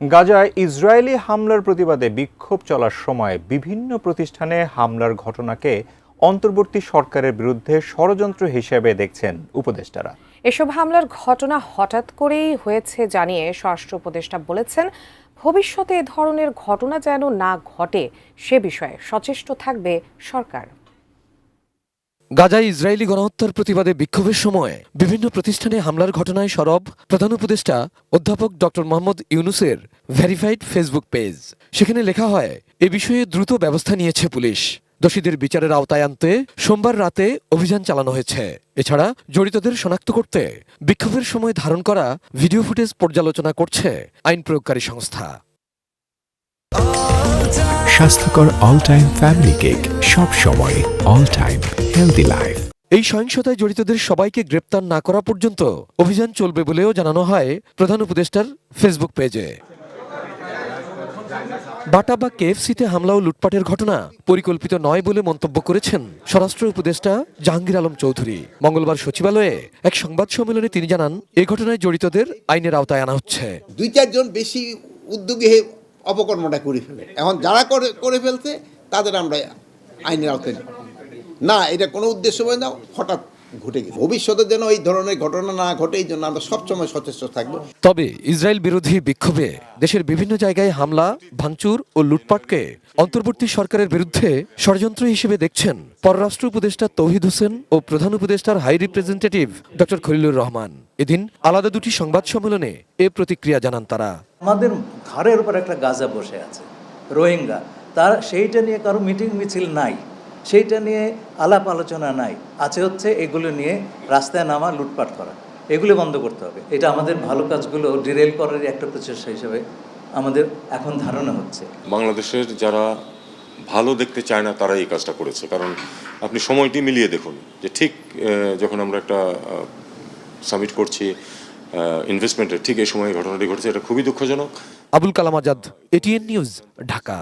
গাজায় ইসরায়েলি হামলার প্রতিবাদে বিক্ষোভ চলার সময় বিভিন্ন প্রতিষ্ঠানে হামলার ঘটনাকে অন্তর্বর্তী সরকারের বিরুদ্ধে ষড়যন্ত্র হিসেবে দেখছেন উপদেষ্টারা। এসব হামলার ঘটনা হঠাৎ করেই হয়েছে জানিয়ে স্বরাষ্ট্র উপদেষ্টা বলেছেন, ভবিষ্যতে এ ধরনের ঘটনা যেন না ঘটে সে বিষয়ে সচেষ্ট থাকবে সরকার। গাজায় ইসরায়েলি গণহত্যার প্রতিবাদে বিক্ষোভের সময় বিভিন্ন প্রতিষ্ঠানে হামলার ঘটনায় সরব প্রধান উপদেষ্টা অধ্যাপক ডক্টর মোহাম্মদ ইউনুসের ভেরিফাইড ফেসবুক পেজ। সেখানে লেখা হয়, এ বিষয়ে দ্রুত ব্যবস্থা নিয়েছে পুলিশ। দোষীদের বিচারের আওতায় আনতে সোমবার রাতে অভিযান চালানো হয়েছে। এছাড়া জড়িতদের শনাক্ত করতে বিক্ষোভের সময় ধারণ করা ভিডিও ফুটেজ পর্যালোচনা করছে আইন প্রয়োগকারী সংস্থা। স্বাস্থ্যকর অল টাইম ফ্যামিলি কেক, সব সময় অল টাইম হেলদি লাইফ। এই সহিংসতায় জড়িতদের সবাইকে গ্রেপ্তার না করা পর্যন্ত অভিযান চলবে বলেও জানানো হয় প্রধান উপদেষ্টার ফেসবুক পেজে। বাটা বা কেএফসিতে হামলা ও লুটপাটের ঘটনা পরিকল্পিত নয় বলে মন্তব্য করেছেন স্বরাষ্ট্র উপদেষ্টা জাহাঙ্গীর আলম চৌধুরী। মঙ্গলবার সচিবালয়ে এক সংবাদ সম্মেলনে তিনি জানান, এ ঘটনায় জড়িতদের আইনের আওতায় আনা হচ্ছে। 2-4 জন বেশি উদ্যোগে অপকর্মটা করে ফেলে। এখন যারা করে ফেলছে তাদের আমরা আইনের আওতায় না, এটা কোনো উদ্দেশ্য হয় না, হঠাৎ ঘটে গেছে। ভবিষ্যতে যেন এই ধরনের ঘটনা না ঘটে এই জন্য আমরা সবসময় সচেষ্ট থাকব। তবে ইসরায়েল বিরোধী বিক্ষোভে দেশের বিভিন্ন জায়গায় হামলা, ভাঙচুর ও লুটপাটকে অন্তর্বর্তী সরকারের বিরুদ্ধে ষড়যন্ত্র হিসেবে দেখছেন পররাষ্ট্র উপদেষ্টা তৌহিদ হোসেন ও প্রধান উপদেষ্টার high representative doctor Khalilur Rahman. এদিন আলাদা দুটি সংবাদ সম্মেলনে এ প্রতিক্রিয়া জানান তারা। আমাদের ঘরের উপর একটা গাজা বসে আছে, রোহিঙ্গা, তার সেইটা নিয়ে কারো মিটিং মিছিল নাই, সেইটা নিয়ে আলাপ আলোচনা নাই, আছে হচ্ছে এগুলো নিয়ে রাস্তায় নামা, লুটপাট করা। এগুলো বন্ধ করতে হবে। এটা আমাদের ভালো কাজগুলো ডিরেল করার একটা প্রচেষ্টা হিসেবে আমাদের এখন ধারণা হচ্ছে। বাংলাদেশের যারা ভালো দেখতে চায় না তারা এই কাজটা করেছে। কারণ আপনি সময়টি মিলিয়ে দেখুন যে ঠিক যখন আমরা একটা সামিট করছি ইনভেস্টমেন্টের, ঠিক এই সময় ঘটনাটি ঘটেছে। এটা খুবই দুঃখজনক। Abul Kalam Azad, ATN news, Dhaka.